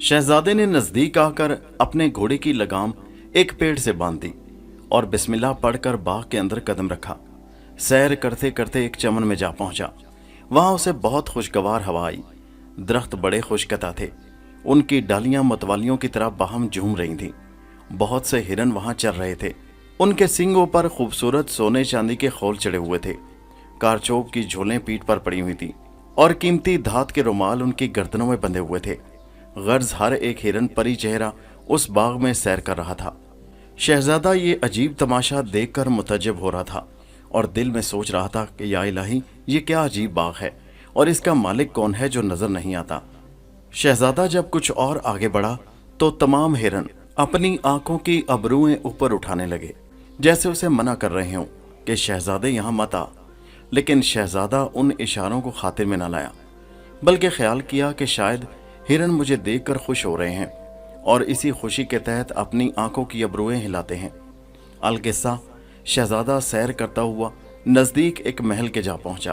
शहजादे ने नजदीक आकर अपने घोड़े की लगाम एक पेड़ से बांध दी और बिस्मिल्लाह पढ़कर बाग के अंदर कदम रखा। सैर करते करते एक चमन में जा पहुंचा। वहां उसे बहुत खुशगवार हवा आई। दरख्त बड़े खुशकता थे, उनकी डालियां मतवालियों की तरह बाहम झूम रही थीं। बहुत से हिरन वहां चल रहे थे। उनके सींगों पर खूबसूरत सोने चांदी के खोल चढ़े हुए थे। कारचोब की झोलें पीठ पर पड़ी हुई थी और कीमती धात के रुमाल उनकी गर्दनों में बंधे हुए थे। गर्ज हर एक हिरन परी चेहरा उस बाग में सैर कर रहा था। शहजादा ये अजीब तमाशा देखकर मुतज्जब हो रहा था और दिल में सोच रहा था कि या इलाही, ये क्या अजीब बाग है और इसका मालिक कौन है जो नजर नहीं आता। शहजादा जब कुछ और आगे बढ़ा तो तमाम हिरन अपनी आंखों की अबरुएं ऊपर उठाने लगे, जैसे उसे मना कर रहे हों कि शहजादे यहाँ मत आ। लेकिन शहजादा उन इशारों को खातिर में न लाया, बल्कि ख्याल किया कि शायद हिरन मुझे देखकर खुश हो रहे हैं और इसी खुशी के तहत अपनी आंखों की अबरुएं हिलाते हैं। अलकिस्सा, शहजादा सैर करता हुआ नज़दीक एक महल के जा पहुंचा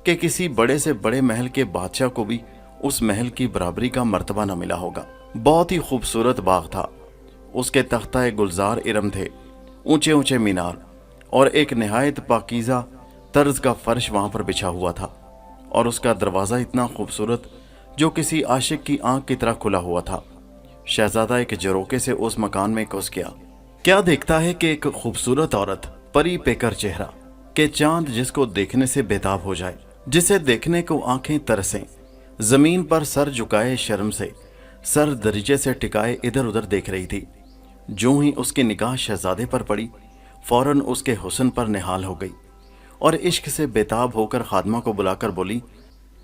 कि किसी बड़े से बड़े महल के बादशाह को भी उस महल की बराबरी का मर्तबा न मिला होगा। बहुत ही खूबसूरत बाग था। उसके तख्ता गुलजार इरम थे, ऊंचे ऊंचे मीनार और एक नहायत पाकीज़ा तर्ज का फर्श वहां पर बिछा हुआ था और उसका दरवाज़ा इतना खूबसूरत जो किसी आशिक की आंख की तरह खुला हुआ था। शहजादा एक झरोके से उस मकान में घुस गया। क्या देखता है कि एक खूबसूरत औरत, परी पेकर चेहरा के चांद जिसको देखने से बेताब हो जाए, जिसे देखने को आंखें तरसें, जमीन पर सर झुकाए शर्म से सर दरीचे से टिकाए इधर उधर देख रही थी। जो ही उसकी निगाह शहजादे पर पड़ी, फौरन उसके हुस्न पर निहाल हो गई और इश्क से बेताब होकर खादमा को बुलाकर बोली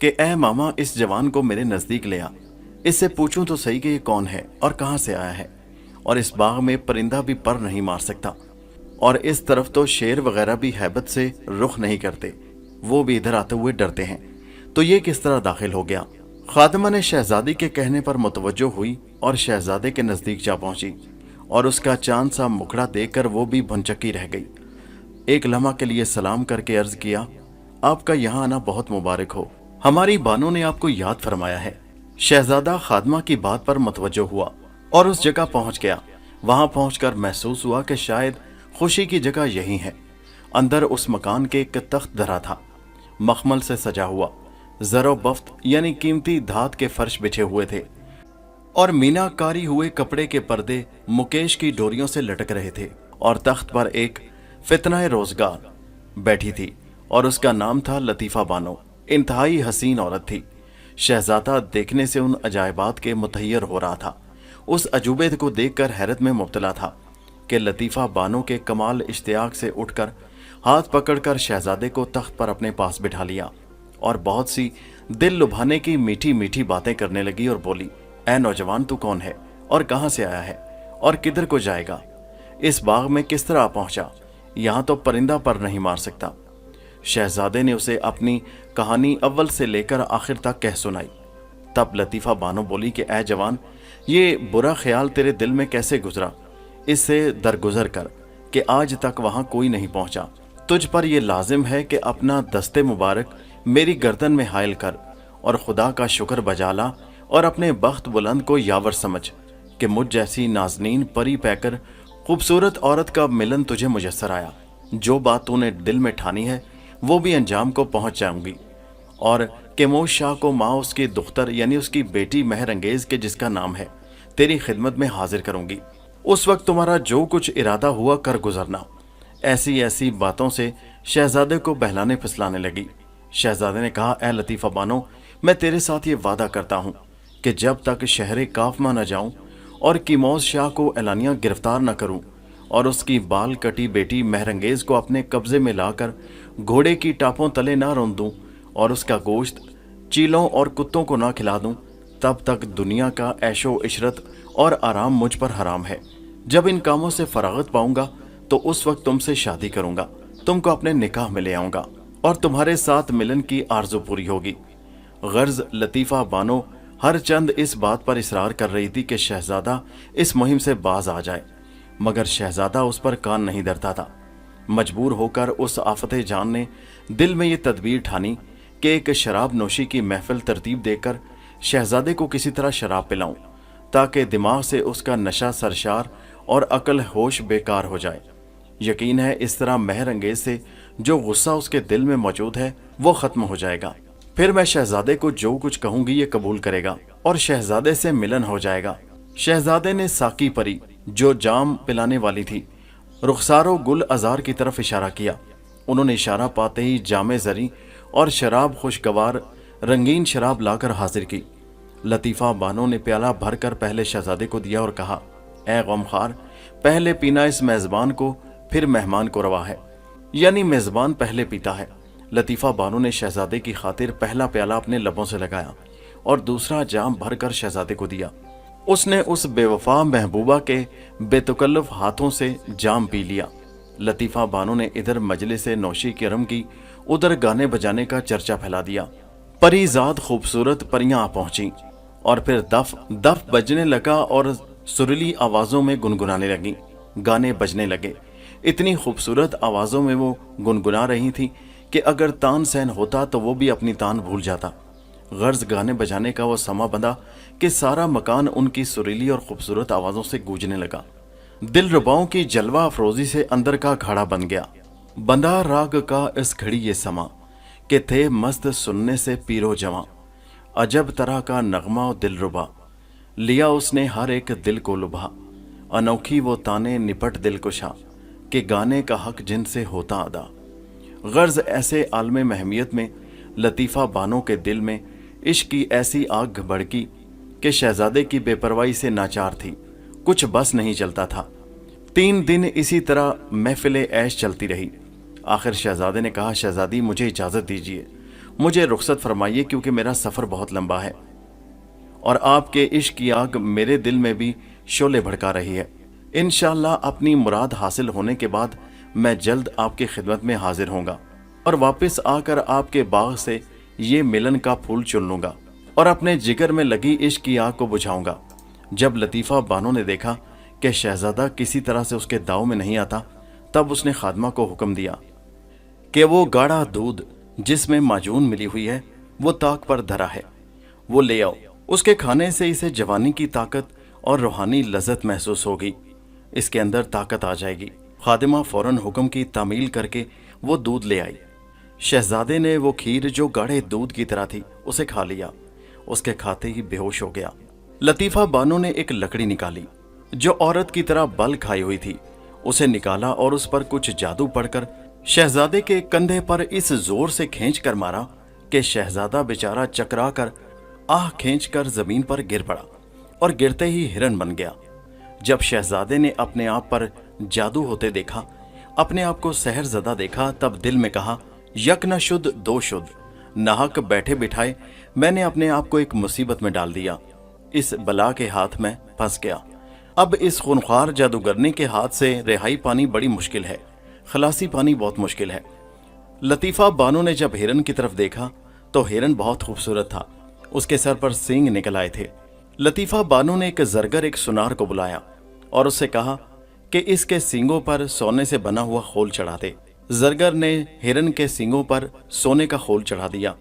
कि ए मामा, इस जवान को मेरे नज़दीक ले आ। इससे पूछूं तो सही कि ये कौन है और कहाँ से आया है, और इस बाग में परिंदा भी पर नहीं मार सकता और इस तरफ तो शेर वगैरह भी हैबत से रुख नहीं करते, वो भी इधर आते हुए डरते हैं, तो ये किस तरह दाखिल हो गया। खादमा ने शहजादी के कहने पर मुतवज्जो हुई और शहजादे के नज़दीक जा पहुंची और उसका चांद सा मुखड़ा देखकर वो भी भनचक्की रह गई। एक लम्हा के लिए सलाम करके अर्ज किया, आपका यहाँ आना बहुत मुबारक हो, हमारी बानो ने आपको याद फरमाया है। शहजादा खादमा की बात पर मुतवज्जो हुआ और उस जगह पहुंच गया। वहां पहुंचकर महसूस हुआ कि शायद खुशी की जगह यही है। अंदर उस मकान के एक तख्त धरा था, मखमल से सजा हुआ, जरो बफ्त यानी कीमती धात के फर्श बिछे हुए थे और मीनाकारी हुए कपड़े के पर्दे मुकेश की डोरियों से लटक रहे थे और तख्त पर एक फितना रोजगार बैठी थी और उसका नाम था लतीफ़ा बानो। इंतहाई हसीन औरत थी। शहजादा देखने से उन अजायबात के मुतहैयर हो रहा था। उस अजूबे को देखकर हैरत में मुब्तला था कि लतीफ़ा बानो के कमाल इश्तियाक से उठकर हाथ पकड़कर शहजादे को तख्त पर अपने पास बिठा लिया और बहुत सी दिल लुभाने की मीठी मीठी बातें करने लगी और बोली, ऐ नौजवान, तू कौन है और कहाँ से आया है और किधर को जाएगा? इस बाग में किस तरह पहुंचा? यहाँ तो परिंदा पर नहीं मार सकता। शहजादे ने उसे अपनी कहानी अव्वल से लेकर आखिर तक कह सुनाई। तब लतीफ़ा बानो बोली कि ऐ जवान, ये बुरा ख्याल तेरे दिल में कैसे गुजरा? इससे दरगुजर कर कि आज तक वहाँ कोई नहीं पहुँचा। तुझ पर यह लाजिम है कि अपना दस्ते मुबारक मेरी गर्दन में हायल कर और खुदा का शुक्र बजा ला और अपने बख्त बुलंद को यावर समझ कि मुझ जैसी नाजनीन परी पैकर खूबसूरत औरत का मिलन तुझे मुयस्सर आया। जो बात तूने दिल में ठानी है वो भी अंजाम को पहुंच जाऊंगी और कैमोश शाह को माँ उसकी दुख्तर यानी उसकी बेटी महर अंगेज के जिसका नाम है तेरी खिदमत में हाजिर करूंगी। उस वक्त तुम्हारा जो कुछ इरादा हुआ कर गुजरना। ऐसी ऐसी बातों से शहजादे को बहलाने फुसलाने लगी। शहजादे ने कहा, ए लतीफ़ा बानो, मैं तेरे साथ ये वादा करता हूँ कि जब तक शहर काफमा न जाऊँ और कीमोश शाह को एलानिया गिरफ्तार न करूँ और उसकी बाल कटी बेटी महरंगेज को अपने कब्जे में लाकर घोड़े की टापों तले ना रोन दूं और उसका गोश्त चीलों और कुत्तों को ना खिला दूं, तब तक दुनिया का ऐशो इशरत और आराम मुझ पर हराम है। जब इन कामों से फरागत पाऊंगा तो उस वक्त तुमसे शादी करूंगा, तुमको अपने निकाह में ले आऊंगा और तुम्हारे साथ मिलन की आरज़ू पूरी होगी। गर्ज लतीफ़ा बानो हर चंद इस बात पर इसरार कर रही थी कि शहजादा इस मुहिम से बाज आ जाए, मगर शहजादा उस पर कान नहीं धरता था। मजबूर होकर उस आफत जान ने दिल में ये तदबीर ठानी कि एक शराब नोशी की महफिल तरतीब देकर शहजादे को किसी तरह शराब पिलाऊं تاکہ دماغ سے اس کا نشہ سرشار اور عقل ہوش بیکار ہو جائے۔ یقین ہے اس طرح مہر انگیز سے جو غصہ اس کے دل میں موجود ہے وہ ختم ہو جائے گا۔ پھر میں شہزادے کو جو کچھ کہوں گی یہ قبول کرے گا اور شہزادے سے ملن ہو جائے گا۔ شہزادے نے ساقی پری جو جام پلانے والی تھی رخسار و گل ازار کی طرف اشارہ کیا۔ انہوں نے اشارہ پاتے ہی جام زری اور شراب خوشگوار رنگین شراب لا کر حاضر کی۔ لطیفہ بانو نے پیالہ بھر کر پہلے شہزادے کو دیا اور کہا، اے غمخوار، پہلے پینا اس میزبان کو پھر مہمان کو روا ہے، یعنی میزبان پہلے پیتا ہے۔ لطیفہ بانو نے شہزادے کی خاطر پہلا پیالہ اپنے لبوں سے لگایا اور دوسرا جام بھر کر شہزادے کو دیا۔ اس نے اس بے وفا محبوبہ کے بے تکلف ہاتھوں سے جام پی لیا۔ لطیفہ بانو نے ادھر مجلس نوشی کرم کی، ادھر گانے بجانے کا چرچا پھیلا دیا۔ پری زاد خوبصورت پریاں آ پہنچیں اور پھر دف بجنے لگا اور سریلی آوازوں میں گنگنانے لگیں، گانے بجنے لگے۔ اتنی خوبصورت آوازوں میں وہ گنگنا رہی تھی کہ اگر تان سین ہوتا تو وہ بھی اپنی تان بھول جاتا۔ غرض گانے بجانے کا وہ سما بندھا کہ سارا مکان ان کی سریلی اور خوبصورت آوازوں سے گونجنے لگا۔ دل رباؤں کی جلوہ افروزی سے اندر کا کھڑا بن گیا۔ بندھا راگ کا اس گھڑی یہ سما کہ تھے مست سننے سے پیرو جواں، عجب طرح کا نغمہ و دل ربا، لیا اس نے ہر ایک دل کو لبھا، انوکھی وہ تانے نپٹ دل کشا کہ گانے کا حق جن سے ہوتا ادا۔ غرض ایسے عالم محمیت میں لطیفہ بانو کے دل میں عشق کی ایسی آگ بھڑکی کہ شہزادے کی بے پرواہی سے ناچار تھی، کچھ بس نہیں چلتا تھا۔ 3 دن اسی طرح محفل عیش چلتی رہی۔ آخر شہزادے نے کہا، شہزادی مجھے اجازت دیجیے، مجھے رخصت فرمائیے کیونکہ میرا سفر بہت لمبا ہے اور آپ کے عشق کی آگ میرے دل میں بھی شعلے بھڑکا رہی ہے۔ انشاءاللہ اپنی مراد حاصل ہونے کے بعد میں جلد آپ کی خدمت میں حاضر ہوں گا اور واپس آ کر آپ کے باغ سے یہ ملن کا پھول چن لوں گا اور اپنے جگر میں لگی عشق کی آگ کو بجھاؤں گا۔ جب لطیفہ بانو نے دیکھا کہ شہزادہ کسی طرح سے اس کے داؤ میں نہیں آتا، تب اس نے خادمہ کو حکم دیا کہ وہ گاڑھا دودھ جس میں معجون ملی ہوئی ہے وہ تاک پر دھرا ہے، وہ لے آؤ۔ اس کے کھانے سے اسے جوانی کی طاقت اور روحانی لذت محسوس ہوگی، اس کے اندر طاقت آ جائے گی۔ خادمہ فوراً حکم کی تعمیل کر کے وہ دودھ لے آئی۔ شہزادے نے وہ کھیر جو گاڑھے دودھ کی طرح تھی اسے کھا لیا، اس کے کھاتے ہی بے ہوش ہو گیا۔ لطیفہ بانو نے ایک لکڑی نکالی جو عورت کی طرح بل کھائی ہوئی تھی، اسے نکالا اور اس پر کچھ جادو پڑھ کر شہزادے کے کندھے پر اس زور سے کھینچ کر مارا کہ شہزادہ بیچارہ چکرا کر آہ کھینچ کر زمین پر گر پڑا اور گرتے ہی ہرن بن گیا۔ جب شہزادے نے اپنے آپ پر جادو ہوتے دیکھا، اپنے آپ کو سحر زدہ دیکھا، تب دل میں کہا، یک نہ شد دو شد، ناحق بیٹھے بٹھائے میں نے اپنے آپ کو ایک مصیبت میں ڈال دیا، اس بلا کے ہاتھ میں پھنس گیا۔ اب اس خونخوار جادوگرنی کے ہاتھ سے رہائی پانی بڑی مشکل ہے، خلاصی پانی بہت مشکل ہے۔ لطیفہ بانو نے جب ہرن کی طرف دیکھا تو ہرن بہت خوبصورت تھا، اس کے سر پر سینگ نکل آئے تھے۔ لطیفہ بانو نے ایک زرگر ایک سنار کو بلایا اور اس سے کہا کہ اس کے سینگوں پر سونے سے بنا ہوا خول چڑھا دے۔ زرگر نے ہرن کے سینگوں پر سونے کا خول چڑھا دیا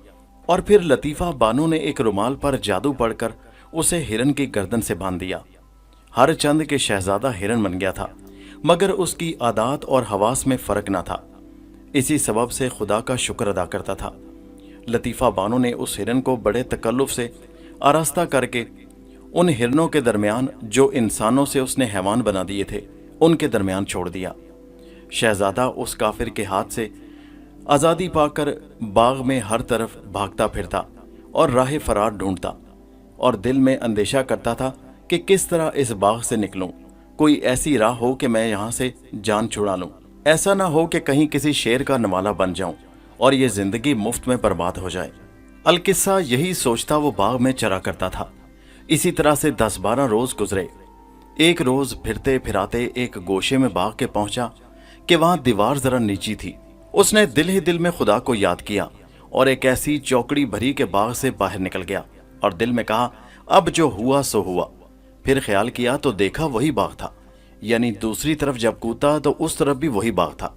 اور پھر لطیفہ بانو نے ایک رومال پر جادو پڑھ کر اسے ہرن کی گردن سے باندھ دیا۔ ہر چند کے شہزادہ ہرن بن گیا تھا، مگر اس کی عادات اور حواس میں فرق نہ تھا، اسی سبب سے خدا کا شکر ادا کرتا تھا۔ لطیفہ بانو نے اس ہرن کو بڑے تکلف سے آراستہ کر کے ان ہرنوں کے درمیان جو انسانوں سے اس نے حیوان بنا دیے تھے ان کے درمیان چھوڑ دیا۔ شہزادہ اس کافر کے ہاتھ سے آزادی پا کر باغ میں ہر طرف بھاگتا پھرتا اور راہ فرار ڈھونڈتا اور دل میں اندیشہ کرتا تھا کہ کس طرح اس باغ سے نکلوں، کوئی ایسی راہ ہو کہ میں یہاں سے جان چھڑا لوں، ایسا نہ ہو کہ کہیں کسی شیر کا نوالا بن جاؤں اور یہ زندگی مفت میں برباد ہو جائے۔ القصہ یہی سوچتا وہ باغ میں چرا کرتا تھا۔ اسی طرح سے 10-12 روز گزرے۔ ایک روز پھرتے پھراتے ایک گوشے میں باغ کے پہنچا کہ وہاں دیوار ذرا نیچی تھی۔ اس نے دل ہی دل میں خدا کو یاد کیا اور ایک ایسی چوکڑی بھری کے باغ سے باہر نکل گیا اور دل میں کہا، اب جو ہوا سو ہوا۔ پھر خیال کیا تو دیکھا وہی باغ تھا، یعنی دوسری طرف جب کوتا تو اس طرف بھی وہی باغ تھا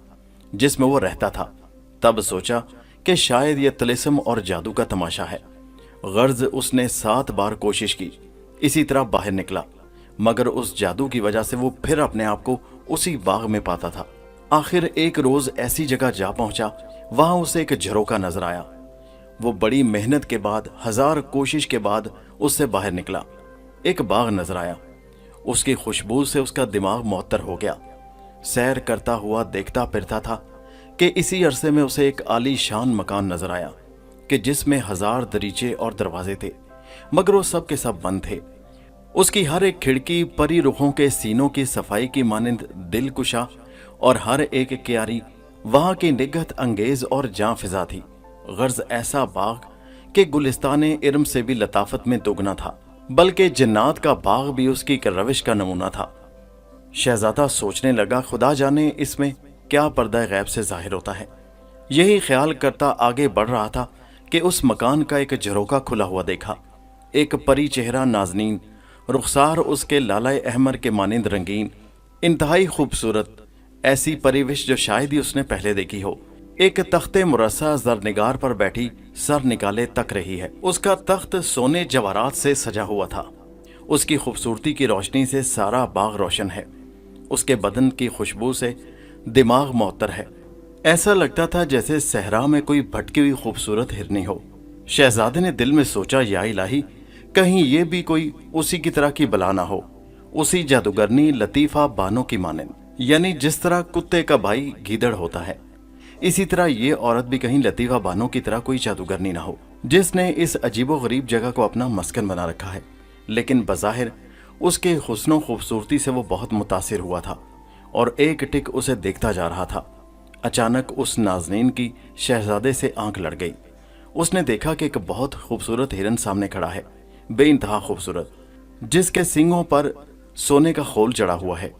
جس میں وہ رہتا تھا۔ تب سوچا کہ شاید یہ طلسم اور جادو کا تماشا ہے۔ غرض اس نے 7 بار کوشش کی इसी तरह बाहर निकला, मगर उस जादू की वजह से वो फिर अपने आप को उसी बाग में पाता था। आखिर एक रोज ऐसी जगह जा पहुंचा, वहां उसे एक झरोका नजर आया। वो बड़ी मेहनत के बाद, 1000 कोशिश के बाद उससे बाहर निकला। एक बाग नजर आया, उसकी खुशबू से उसका दिमाग मुअत्तर हो गया। सैर करता हुआ देखता फिरता था कि इसी अरसे में उसे एक आलीशान मकान नजर आया कि जिसमें 1000 दरीचे और दरवाजे थे, मगर वो सब के सब बंद थे। उसकी हर एक खिड़की परी रुखों के सीनों की सफाई की मानिंद दिलकुशा और हर एक क्यारी वहां की निगहत अंगेज और जां फिजा थी। गर्ज ऐसा बाग कि गुलिस्ताने इर्म से भी लताफत में दुगना था, बल्कि जन्नात का बाग भी उसकी एक रविश का नमूना था। शहजादा सोचने लगा, खुदा जाने इसमें क्या पर्दा गैब से जाहिर होता है। यही ख्याल करता आगे बढ़ रहा था कि उस मकान का एक झरोका खुला हुआ देखा। एक परी चेहरा नाजनीन, रुखसार उसके लाला अहमर के मानिंद रंगीन, इंतहाई खूबसूरत, ऐसी परिविश जो शायद ही उसने पहले देखी हो, एक तख्ते मुरस्सा जरनिगार पर बैठी सर निकाले तक रही है। उसका तख्त सोने जवाहरात से सजा हुआ था। उसकी खूबसूरती की रोशनी से सारा बाग रोशन है। उसके बदन की खुशबू से दिमाग मुअत्तर है। ऐसा लगता था जैसे सहरा में कोई भटकी हुई खूबसूरत हिरनी हो। शहजादे ने दिल में सोचा, या इलाही, कहीं ये भी कोई उसी की तरह की बला ना हो, उसी जादूगरनी लतीफा बानो की मानिंद। यानी जिस तरह कुत्ते का भाई गीदड़ होता है, इसी तरह ये औरत भी कहीं लतीफा बानो की तरह कोई जादूगरनी ना हो, जिसने इस अजीबो गरीब जगह को अपना मस्कन बना रखा है। लेकिन बज़ाहिर उसके हुस्नो खूबसूरती से वो बहुत मुतासिर हुआ था और एक टिक उसे देखता जा रहा था। अचानक उस नाज़नीन की शहजादे से आंख लड़ गई। उसने देखा कि एक बहुत खूबसूरत हिरन सामने खड़ा है, बेइंतहा खूबसूरत, जिसके सींगों पर सोने का खोल चढ़ा हुआ है।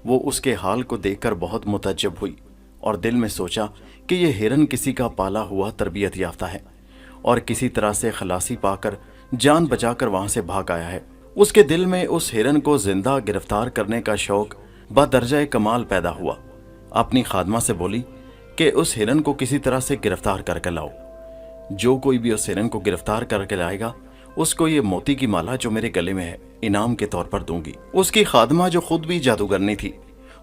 वो उसके हाल को देखकर बहुत मुतज्जब हुई और दिल में सोचा कि यह हिरन किसी का पाला हुआ तरबियत याफ्ता है और किसी तरह से खलासी पाकर जान बचाकर वहां से भाग आया है। उसके दिल में उस हिरन को जिंदा गिरफ्तार करने का शौक बदर्जा कमाल पैदा हुआ। अपनी खादमा से बोली कि उस हिरन को किसी तरह से गिरफ्तार करके लाओ। जो कोई भी उस हिरन को गिरफ्तार करके लाएगा, उसको ये मोती की माला जो मेरे गले में है इनाम के तौर पर दूंगी। उसकी खादमा जो खुद भी जादूगरनी थी,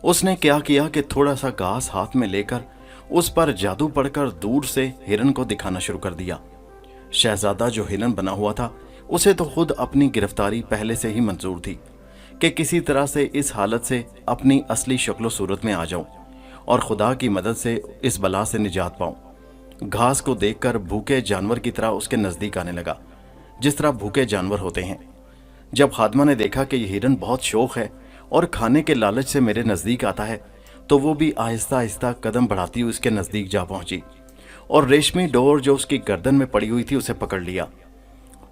उसने क्या किया कि थोड़ा सा घास हाथ में लेकर उस पर जादू पढ़कर दूर से हिरन को दिखाना शुरू कर दिया। शहजादा जो हिरन बना हुआ था, उसे तो खुद अपनी गिरफ्तारी पहले से ही मंजूर थी कि किसी तरह से इस हालत से अपनी असली शक्लो सूरत में आ जाऊं और खुदा की मदद से इस बला से निजात पाऊं। घास को देखकर भूखे जानवर की तरह उसके नजदीक आने लगा, जिस तरह भूखे जानवर होते हैं। जब खादमा ने देखा कि यह हिरन बहुत शौक है और खाने के लालच से मेरे नजदीक आता है, तो वो भी आहिस्ता आहिस्ता कदम बढ़ाती हुई उसके नजदीक जा पहुंची और रेशमी डोर जो उसकी गर्दन में पड़ी हुई थी उसे पकड़ लिया।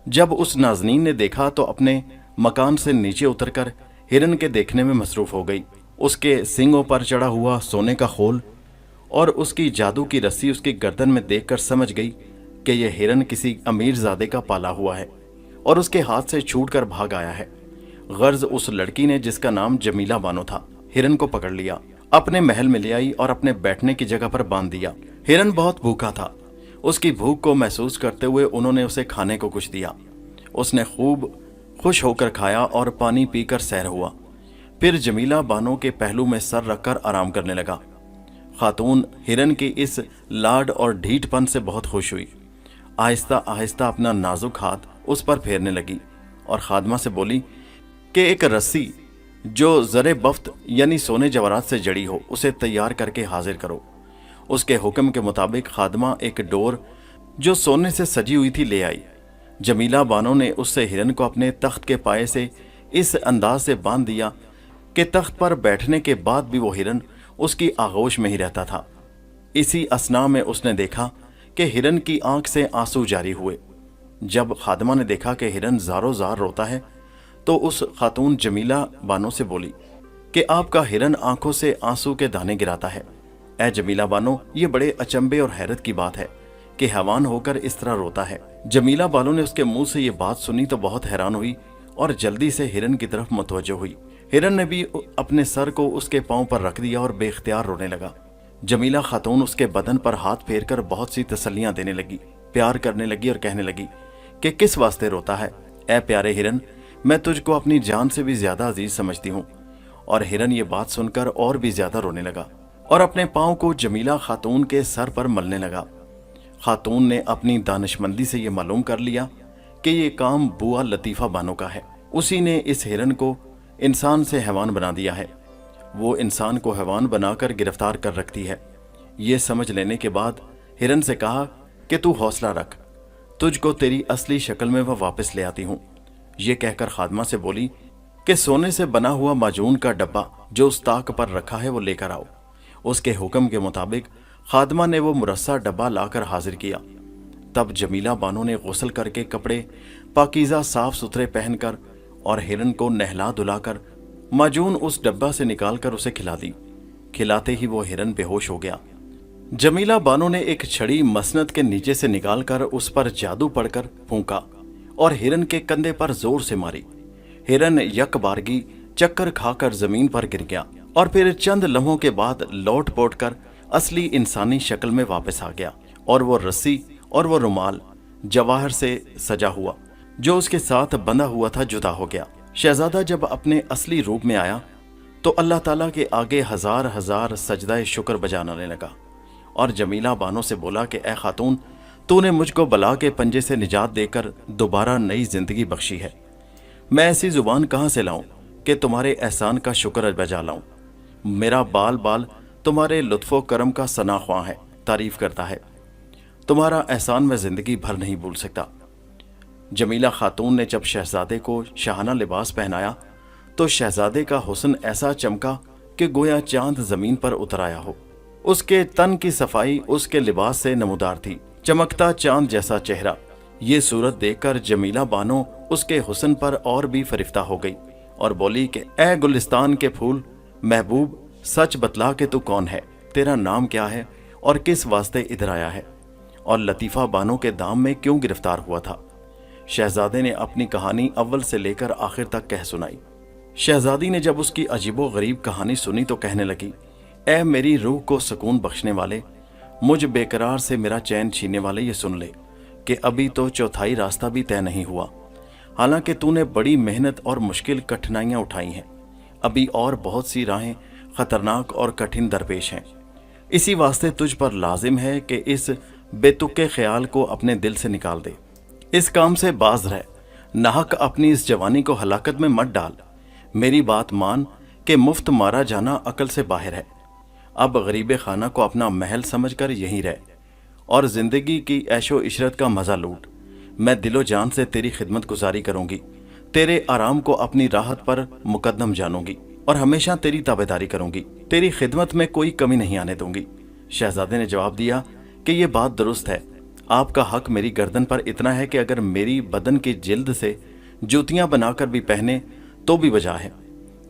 जब उस नाजनीन ने देखा तो अपने मकान से नीचे उतरकर हिरन के देखने में मसरूफ हो गई। उसके सींगों पर चढ़ा हुआ सोने का खोल और उसकी जादू की रस्सी उसकी गर्दन में देखकर समझ गई कि यह हिरन किसी अमीरजादे का पाला हुआ है और उसके हाथ से छूटकर भाग आया है। गर्ज उस लड़की ने, जिसका नाम जमीला बानो था, हिरन को पकड़ लिया, अपने महल में ले आई और अपने बैठने की जगह पर बांध दिया। हिरन बहुत भूखा था। उसकी भूख को महसूस करते हुए उन्होंने उसे खाने को कुछ दिया। उसने खूब खुश होकर खाया और पानी पीकर सैर हुआ। फिर जमीला बानो के पहलू में सर रखकर आराम करने लगा। खातून हिरन की इस लाड और ढीठपन से बहुत खुश हुई। आहिस्ता आहिस्ता अपना नाजुक हाथ उस पर फेरने लगी और खादमा से बोली कि एक रस्सी जो जरे बफ्त यानी सोने जवाहरात से जड़ी हो, उसे तैयार करके हाजिर करो। उसके हुक्म के मुताबिक खादमा एक डोर जो सोने से सजी हुई थी ले आई। जमीला बानो ने उससे हिरन को अपने तख्त के पाए से इस अंदाज से बांध दिया कि तख्त पर बैठने के बाद भी वो हिरन उसकी आगोश में ही रहता था। इसी असना में उसने देखा कि हिरन की आंख से आंसू जारी हुए। जब खादमा ने देखा कि हिरन ज़ारो ज़ार रोता है, तो उस खातून जमीला बानो से बोली कि आपका हिरन आंखों से आंसू के दाने गिराता है। ऐ जमीला बानो, ये बड़े अचंभे और हैरत की बात है कि हैवान होकर इस तरह रोता है। जमीला बानो ने उसके मुंह से ये बात सुनी तो बहुत हैरान हुई और जल्दी से हिरन की तरफ मुतवज्जो हुई। हिरन ने भी अपने सर को उसके पांव पर रख दिया और बेख्तियार रोने लगा। जमीला खातून उसके बदन पर हाथ फेरकर बहुत सी तसल्लियां देने लगी, प्यार करने लगी और कहने लगी कि किस वास्ते रोता है। ऐ प्यारे हिरन, मैं तुझको अपनी जान से भी ज्यादा अजीज समझती हूँ। और हिरन ये बात सुनकर और भी ज्यादा रोने लगा और अपने पाँव को जमीला खातून के सर पर मलने लगा। खातून ने अपनी दानिशमंदी से ये मालूम कर लिया कि ये काम बुआ लतीफ़ा बानो का है। उसी ने इस हिरन को इंसान से हैवान बना दिया है। वो इंसान को हैवान बनाकर गिरफ्तार कर रखती है। ये समझ लेने के बाद हिरन से कहा कि तू हौसला रख, तुझको तेरी असली शक्ल में वह वापस ले आती हूँ। ये कहकर खादमा से बोली कि सोने से बना हुआ माजून का डब्बा जो उस ताक पर रखा है वो लेकर आओ। उसके हुक्म के मुताबिक खादमा ने वो मुरस्सा डब्बा लाकर हाजिर किया। तब जमीला बानो ने गुस्ल करके कपड़े पाकीज़ा साफ सुथरे पहनकर और हिरन को नहला धुलाकर माजून उस डब्बा से निकालकर उसे खिला दी। खिलाते ही वो हिरन बेहोश हो गया। जमीला बानो ने एक छड़ी मसनद के नीचे से निकालकर उस पर जादू पड़कर फूंका और हिरन के कंधे पर जोर से मारी। हिरन यकबारगी चक्कर खाकर जमीन पर गिर गया और फिर चंद लम्हों के बाद लौट पोट कर असली इंसानी शक्ल में वापस आ गया। और वो रस्सी और वो रुमाल जवाहर से सजा हुआ जो उसके साथ बंधा हुआ था जुदा हो गया। शहजादा जब अपने असली रूप में आया तो अल्लाह ताला के आगे हजार हजार सजदाए शुक्र बजाने लगा और जमीला बानो से बोला कि ए खातून, तूने मुझको बला के पंजे से निजात देकर दोबारा नई जिंदगी बख्शी है। मैं ऐसी जुबान कहाँ से लाऊं कि तुम्हारे एहसान का शुक्र बजा लाऊं। मेरा बाल बाल तुम्हारे लुत्फो करम का सना ख्वां है, तारीफ करता है। तुम्हारा एहसान मैं जिंदगी भर नहीं भूल सकता। जमीला खातून ने जब शहजादे को शाहाना लिबास पहनाया तो शहजादे का हुस्न ऐसा चमका कि गोया चांद जमीन पर उतर आया हो। उसके तन की सफाई उसके लिबास से नमूदार थी, चमकता चांद जैसा चेहरा। ये सूरत देखकर जमीला बानो उसके हुस्न पर और भी फरिफ्ता हो गई और बोली कि ए गुलिस्तान के फूल महबूब, सच बतला के तू कौन है, तेरा नाम क्या है और किस वास्ते इधर आया है और लतीफ़ा बानो के दाम में क्यों गिरफ्तार हुआ था। शहजादे ने अपनी कहानी अव्वल से लेकर आखिर तक कह सुनाई। शहजादी ने जब उसकी अजीबो गरीब कहानी सुनी तो कहने लगी, ए मेरी रूह को सुकून बख्शने वाले, मुझ बेकरार से मेरा चैन छीनने वाले, ये सुन ले कि अभी तो चौथाई रास्ता भी तय नहीं हुआ। हालांकि तूने बड़ी मेहनत और मुश्किल कठिनाइयां उठाई हैं, अभी और बहुत सी राहें खतरनाक और कठिन दरपेश हैं। इसी वास्ते तुझ पर लाजिम है कि इस बेतुके ख्याल को अपने दिल से निकाल दे। इस काम से बाज रह, नाहक अपनी इस जवानी को हलाकत में मत डाल। मेरी बात मान कि मुफ्त मारा जाना अकल से बाहर है। अब गरीब खाना को अपना महल समझकर यहीं रह और जिंदगी की ऐशो इशरत का मजा लूट। मैं दिलो जान से तेरी खिदमत गुजारी करूंगी, तेरे आराम को अपनी राहत पर मुकद्दम जानूंगी और हमेशा तेरी ताबेदारी करूंगी, तेरी खिदमत में कोई कमी नहीं आने दूंगी। शहजादे ने जवाब दिया कि यह बात दुरुस्त है। आपका हक मेरी गर्दन पर इतना है कि अगर मेरी बदन की जिल्द से जूतियां बनाकर भी पहने तो भी वजह है,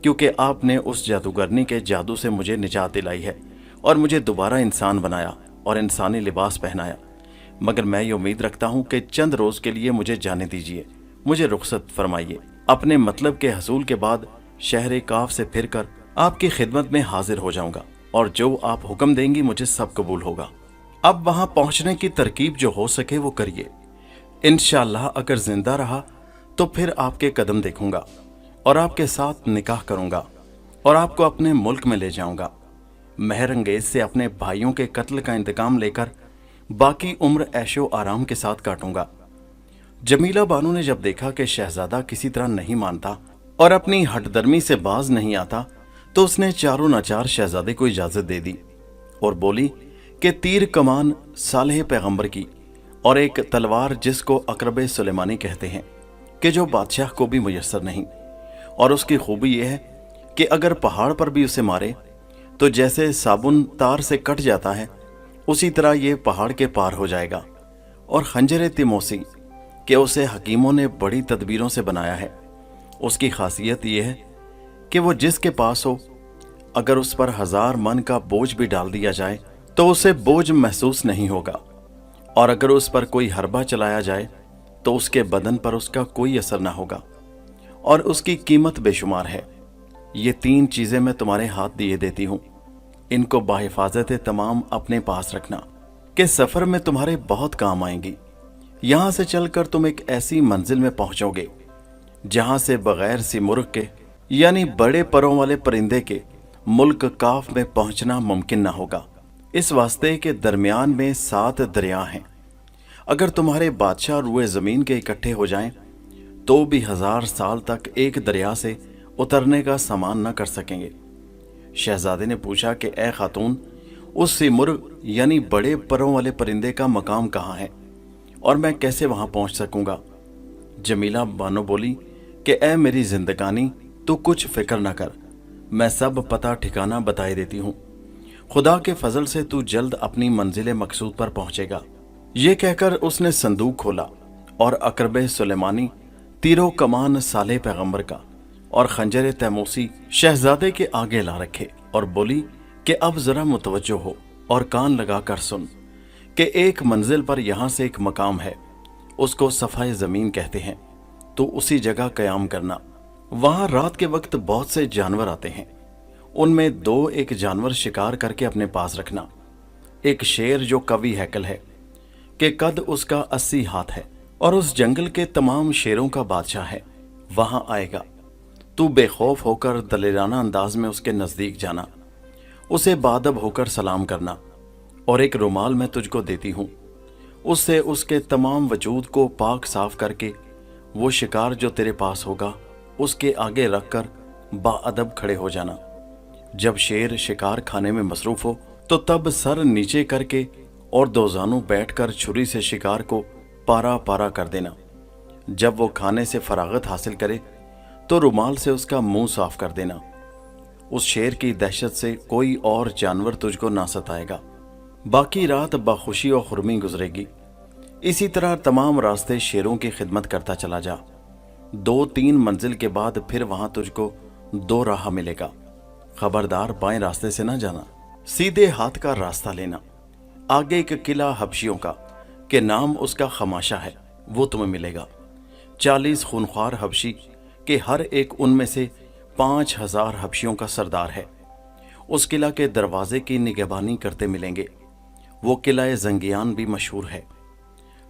क्योंकि आपने उस जादूगरनी के जादू से मुझे निजात दिलाई है और मुझे दोबारा इंसान बनाया और इंसानी लिबास पहनाया। मगर मैं ये उम्मीद रखता हूँ कि चंद रोज़ के लिए मुझे जाने दीजिए, मुझे रुखसत फरमाइए। अपने मतलब के हसूल के बाद शहर काफ से फिरकर आपकी खिदमत में हाजिर हो जाऊंगा और जो आप हुक्म देंगी मुझे सब कबूल होगा। अब वहां पहुंचने की तरकीब जो हो सके वो करिए। इंशाअल्लाह अगर जिंदा रहा तो फिर आपके कदम देखूंगा और आपके साथ निकाह करूंगा और आपको अपने मुल्क में ले जाऊंगा। महरंगेज से अपने भाइयों के कत्ल का इंतकाम लेकर बाकी उम्र ऐशो आराम के साथ काटूंगा। जमीला बानो ने जब देखा कि शहजादा किसी तरह नहीं मानता और अपनी हटदर्मी से बाज नहीं आता तो उसने चारों नाचार शहजादे को इजाजत दे दी और बोली कि तीर कमान सालेह पैगंबर की और एक तलवार जिसको अकरब सुलेमानी कहते हैं कि जो बादशाह को भी मुयस्सर नहीं, और उसकी खूबी यह है कि अगर पहाड़ पर भी उसे मारे तो जैसे साबुन तार से कट जाता है उसी तरह ये पहाड़ के पार हो जाएगा। और खंजर तिमोसी कि उसे हकीमों ने बड़ी तदबीरों से बनाया है। उसकी खासियत यह है कि वो जिसके पास हो अगर उस पर 1000 मन का बोझ भी डाल दिया जाए तो उसे बोझ महसूस नहीं होगा, और अगर उस पर कोई हरबा चलाया जाए तो उसके बदन पर उसका कोई असर ना होगा, और उसकी कीमत बेशुमार है। ये 3 चीजें मैं तुम्हारे हाथ दिए देती हूँ, इनको बाहिफाजत तमाम अपने पास रखना कि सफर में तुम्हारे बहुत काम आएंगी। यहां से चलकर तुम एक ऐसी मंजिल में पहुंचोगे जहां से बगैर सिमुर्ग के यानी बड़े परों वाले परिंदे के मुल्क काफ में पहुंचना मुमकिन ना होगा। इस वास्ते के दरमियान में 7 दरिया हैं। अगर तुम्हारे बादशाह रुए ज़मीन के इकट्ठे हो जाएं तो भी 1000 साल तक एक दरिया से उतरने का सामान न कर सकेंगे। शहजादे ने पूछा कि ए खातून, उस सिमुर्ग यानी बड़े परों वाले परिंदे का मकाम कहाँ है और मैं कैसे वहां पहुंच सकूंगा? जमीला बानो बोली कि ए मेरी जिंदगानी, तू कुछ फिक्र न कर, मैं सब पता ठिकाना बताई देती हूँ। खुदा के फजल से तू जल्द अपनी मंजिल मकसूद पर पहुंचेगा। ये कहकर उसने संदूक खोला और अकरब सुलेमानी, तीरो कमान साले पैगंबर का और खंजर तैमूसी शहजादे के आगे ला रखे और बोली कि अब जरा मुतवज्जो हो और कान लगा कर सुन कि एक मंजिल पर यहाँ से एक मकाम है, उसको सफ़ाए ज़मीन कहते हैं। तो उसी जगह क़याम करना। वहाँ रात के वक्त बहुत से जानवर आते हैं, उनमें 2-1 जानवर शिकार करके अपने पास रखना। एक शेर जो कवि हैकल है कि कद उसका 80 हाथ है और उस जंगल के तमाम शेरों का बादशाह है, वहाँ आएगा। तू बेखौफ होकर दलेराना अंदाज में उसके नज़दीक जाना, उसे बादब होकर सलाम करना और एक रुमाल मैं तुझको देती हूँ, उससे उसके तमाम वजूद को पाक साफ करके वो शिकार जो तेरे पास होगा उसके आगे रख कर बाअदब खड़े हो जाना। जब शेर शिकार खाने में मसरूफ़ हो तो तब सर नीचे करके और 2 जानू बैठकर छुरी से शिकार को पारा पारा कर देना। जब वो खाने से फरागत हासिल करे तो रुमाल से उसका मुंह साफ कर देना। उस शेर की दहशत से कोई और जानवर तुझको ना सताएगा। बाकी रात बखुशी और खुरमी गुजरेगी। इसी तरह तमाम रास्ते शेरों की खिदमत करता चला जा। 2-3 मंजिल के बाद फिर वहां तुझको 2 राह मिलेगा। खबरदार बाएं रास्ते से ना जाना, सीधे हाथ का रास्ता लेना। आगे एक किला हबशियों का के नाम उसका खमाशा है, वो तुम्हें मिलेगा। 40 खूनख्वार हबशी के हर एक उनमें से 5000 हबशियों का सरदार है। उस किला के दरवाजे की निगहबानी करते मिलेंगे। वो किला जंगियान भी मशहूर है।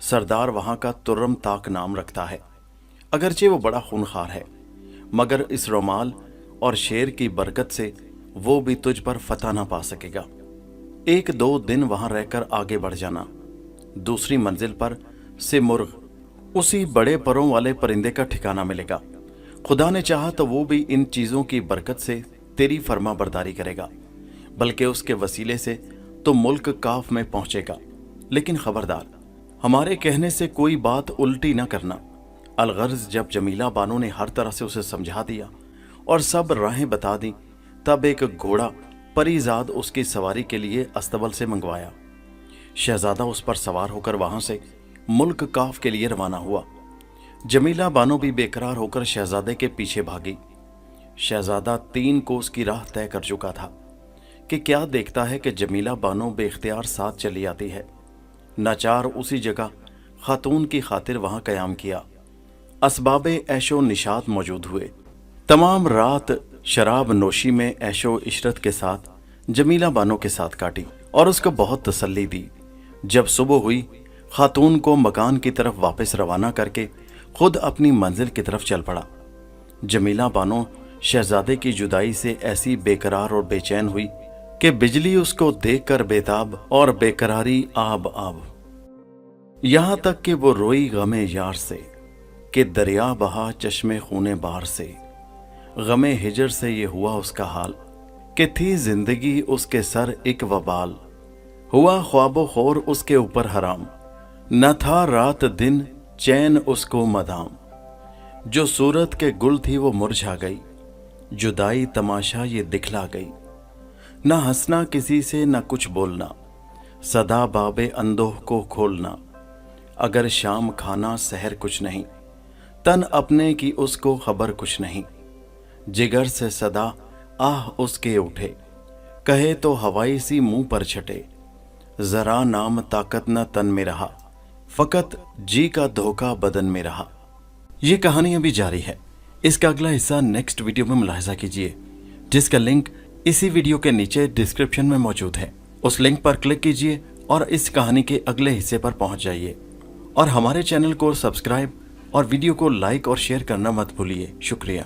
सरदार वहाँ का तुर्रम ताक नाम रखता है। अगरचे वो बड़ा खूनखार है, मगर इस रुमाल और शेर की बरकत से वो भी तुझ पर फतह ना पा सकेगा। 1-2 दिन वहाँ रहकर आगे बढ़ जाना। दूसरी मंजिल पर से मुर्ग, उसी बड़े परों वाले परिंदे का ठिकाना मिलेगा। खुदा ने चाहा तो वो भी इन चीज़ों की बरकत से तेरी फर्मा बरदारी करेगा, बल्कि उसके वसीले से तो मुल्क काफ में पहुंचेगा। लेकिन खबरदार, हमारे कहने से कोई बात उल्टी न करना। अलगर्ज जब जमीला बानो ने हर तरह से उसे समझा दिया और सब राहें बता दी, तब एक घोड़ा परीजाद उसकी सवारी के लिए अस्तबल से मंगवाया। शहजादा उस पर सवार होकर वहां से मुल्क काफ के लिए रवाना हुआ। जमीला बानो भी बेकरार होकर शहजादे के पीछे भागी। शहजादा 3 कोस की राह तय कर चुका था कि क्या देखता है कि जमीला बानो बेख्तियार साथ चली आती है। नाचार उसी जगह खातून की खातिर वहां कयाम किया। असबाबे ऐशो निशात मौजूद हुए। तमाम रात शराब नोशी में ऐशो इशरत के साथ जमीला बानो के साथ काटी और उसको बहुत तसल्ली दी। जब सुबह हुई, खातून को मकान की तरफ वापस रवाना करके खुद अपनी मंजिल की तरफ चल पड़ा। जमीला बानो शहजादे की जुदाई से ऐसी बेकरार और बेचैन हुई कि बिजली उसको देखकर बेताब और बेकरारी आब आब, यहां तक कि वो रोई गमे यार से कि दरिया बहा चश्मे खूने बार से। गमे हिजर से ये हुआ उसका हाल कि थी जिंदगी उसके सर एक वबाल। हुआ ख्वाबो खौर उसके ऊपर हराम, न था रात दिन चैन उसको मदाम। जो सूरत के गुल थी वो मुरझा गई, जुदाई तमाशा ये दिखला गई। न हंसना किसी से न कुछ बोलना, सदा बाबे अंदोह को खोलना। अगर शाम खाना सहर कुछ नहीं, तन अपने की उसको खबर कुछ नहीं। जिगर से सदा आह उसके उठे, कहे तो हवाई सी मुंह पर छटे। जरा नाम ताकत न तन में रहा, फकत जी का धोखा बदन में रहा। ये कहानी अभी जारी है। इसका अगला हिस्सा नेक्स्ट वीडियो में मुलाहिजा कीजिए, जिसका लिंक इसी वीडियो के नीचे डिस्क्रिप्शन में मौजूद है। उस लिंक पर क्लिक कीजिए और इस कहानी के अगले हिस्से पर पहुंच जाइए और हमारे चैनल को सब्सक्राइब اور ویڈیو کو لائک اور شیئر کرنا مت بھولیے۔ شکریہ۔